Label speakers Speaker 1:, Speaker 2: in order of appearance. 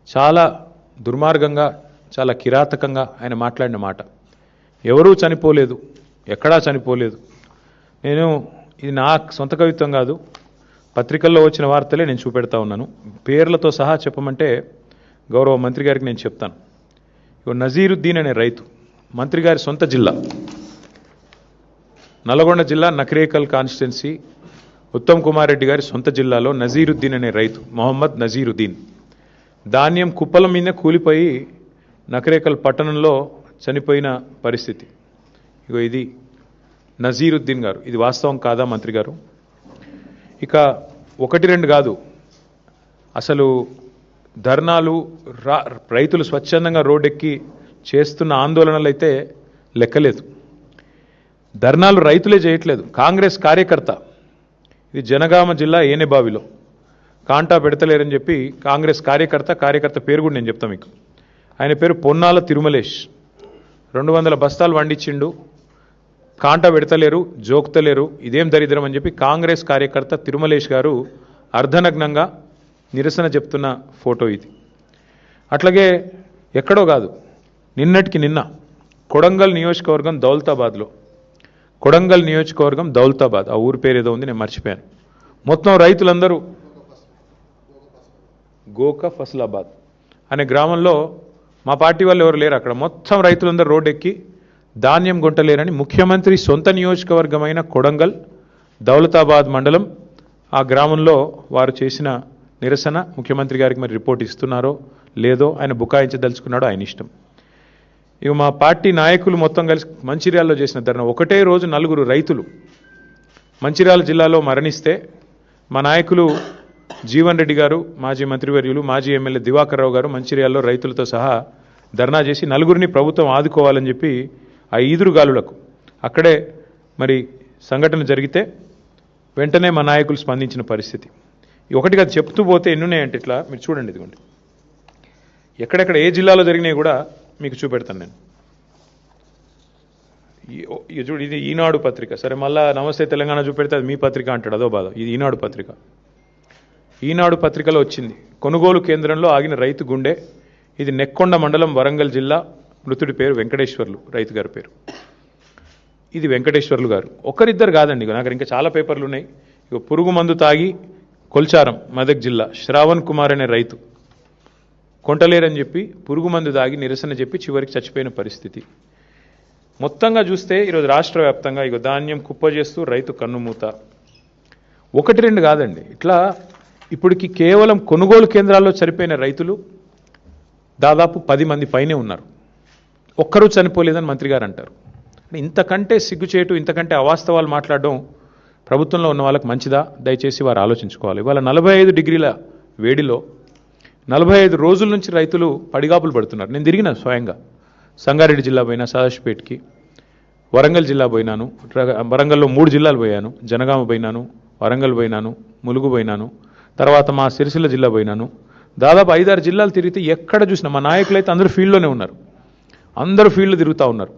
Speaker 1: చాలా దుర్మార్గంగా చాలా కిరాతకంగా ఆయన మాట్లాడిన మాట. ఎవరూ చనిపోలేదు, ఎక్కడా చనిపోలేదు. ఇది నా సొంత కవిత్వం కాదు, పత్రికల్లో వచ్చిన వార్తలే నేను చూపెడతా ఉన్నాను. పేర్లతో సహా చెప్పమంటే గౌరవ మంత్రి గారికి నేను చెప్తాను. నజీరుద్దీన్ అనే రైతు, మంత్రి గారి సొంత జిల్లా నల్గొండ జిల్లా నకరేకల్ కాన్స్టిట్యున్సీ, ఉత్తమ్ కుమార్ రెడ్డి గారి సొంత జిల్లాలో నజీరుద్దీన్ అనే రైతు, మొహమ్మద్ నజీరుద్దీన్, ధాన్యం కుప్పల మీద కూలిపోయి నకరేకల్ పట్టణంలో చనిపోయిన పరిస్థితి. ఇది నజీరుద్దీన్ గారు. ఇది వాస్తవం కాదా మంత్రి గారు? ఇక ఒకటి రెండు కాదు, అసలు ధర్నాలు, రైతులు స్వచ్ఛందంగా రోడ్డెక్కి చేస్తున్న ఆందోళనలు అయితే లెక్కలేదు. ధర్నాలు రైతులే చేయట్లేదు, కాంగ్రెస్ కార్యకర్త, ఇది జనగామ జిల్లా ఏనేబావిలో కాంటా పెడతలేరని చెప్పి కాంగ్రెస్ కార్యకర్త పేరు కూడా నేను చెప్తాను మీకు. ఆయన పేరు పొన్నాల తిరుమలేష్. 200 బస్తాలు వండించిండు, కాంటా పెడతలేరు, జోక్తలేరు, ఇదేం దరిద్రం అని చెప్పి కాంగ్రెస్ కార్యకర్త తిరుమలేష్ గారు అర్ధనగ్నంగా నిరసన చెప్తున్న ఫోటో ఇది. అట్లాగే ఎక్కడో కాదు, నిన్నటికి నిన్న కొడంగల్ నియోజకవర్గం దౌలతాబాద్, ఆ ఊరి పేరు ఏదో ఉంది, నేను మర్చిపోయాను. మొత్తం రైతులందరూ గోక ఫసలాబాద్ అనే గ్రామంలో, మా పార్టీ వాళ్ళు ఎవరు లేరు అక్కడ, మొత్తం రైతులందరూ రోడ్డెక్కి ధాన్యం కొంటలేరని ముఖ్యమంత్రి సొంత నియోజకవర్గమైన కొడంగల్ దౌలతాబాద్ మండలం ఆ గ్రామంలో వారు చేసిన నిరసన ముఖ్యమంత్రి గారికి మరి రిపోర్ట్ ఇస్తున్నారో లేదో, ఆయన బుకాయించదలుచుకున్నాడో ఆయన ఇష్టం. ఇక మా పార్టీ నాయకులు మొత్తం కలిసి మంచిర్యాలలో చేసిన ధర్నా, ఒకటే రోజు 4 రైతులు మంచిర్యాల జిల్లాలో మరణిస్తే మా నాయకులు జీవన్ రెడ్డి గారు, మాజీ మంత్రివర్యులు, మాజీ ఎమ్మెల్యే దివాకర్ రావు గారు మంచిర్యాలలో రైతులతో సహా ధర్నా చేసి 4 ప్రభుత్వం ఆదుకోవాలని చెప్పి ఆ ఈదురుగాలులకు అక్కడే మరి సంఘటన జరిగితే వెంటనే మా నాయకులు స్పందించిన పరిస్థితి. ఒకటిగా చెప్తూ పోతే ఎన్నున్నాయంటే ఇట్లా మీరు చూడండి, ఇదిగోండి ఎక్కడెక్కడ ఏ జిల్లాలో జరిగినాయి కూడా మీకు చూపెడతాను నేను. చూడు, ఇది ఈనాడు పత్రిక. సరే, మళ్ళా నమస్తే తెలంగాణ చూపెడితే అది మీ పత్రిక అంటాడు, అదో బాధ. ఇది ఈనాడు పత్రిక. ఈనాడు పత్రికలో వచ్చింది, కొనుగోలు కేంద్రంలో ఆగిన రైతు గుండె. ఇది నెక్కొండ మండలం, వరంగల్ జిల్లా. మృతుడి పేరు వెంకటేశ్వర్లు, రైతు గారి పేరు. ఇది వెంకటేశ్వర్లు గారు. ఒకరిద్దరు కాదండి, నాకు ఇంకా చాలా పేపర్లు ఉన్నాయి. ఇక పురుగు మందు తాగి కొల్చారం, మెదక్ జిల్లా, శ్రావణ్ కుమార్ అనే రైతు కొంటలేరని చెప్పి పురుగు మందు తాగి నిరసన చెప్పి చివరికి చచ్చిపోయిన పరిస్థితి. మొత్తంగా చూస్తే ఈరోజు రాష్ట్ర వ్యాప్తంగా ఇక ధాన్యం కుప్ప చేస్తూ రైతు కన్నుమూత. 1-2 కాదండి, ఇట్లా ఇప్పటికి కేవలం కొనుగోలు కేంద్రాల్లో చనిపోయిన రైతులు దాదాపు 10 మంది పైనే ఉన్నారు. ఒక్కరూ చనిపోలేదని మంత్రి గారు అంటారు. ఇంతకంటే సిగ్గుచేటు, ఇంతకంటే అవాస్తవాలు మాట్లాడడం ప్రభుత్వంలో ఉన్న వాళ్ళకి మంచిదా? దయచేసి వారు ఆలోచించుకోవాలి. ఇవాళ 45 డిగ్రీల వేడిలో 45 రోజుల నుంచి రైతులు పడిగాపులు పడుతున్నారు. నేను తిరిగిన స్వయంగా సంగారెడ్డి జిల్లా పోయినా, సదాశివపేటకి, వరంగల్ జిల్లా పోయినాను, వరంగల్లో 3 జిల్లాలు పోయాను, జనగామ పోయినాను, వరంగల్ పోయినాను, ములుగు పోయినాను, తర్వాత మా సిరిసిల్ల జిల్లా పోయినాను. దాదాపు 5-6 జిల్లాలు తిరిగితే ఎక్కడ చూసినా మా నాయకులు అయితే అందరూ ఫీల్డ్లోనే ఉన్నారు, అందరూ ఫీల్డ్లో తిరుగుతూ ఉన్నారు.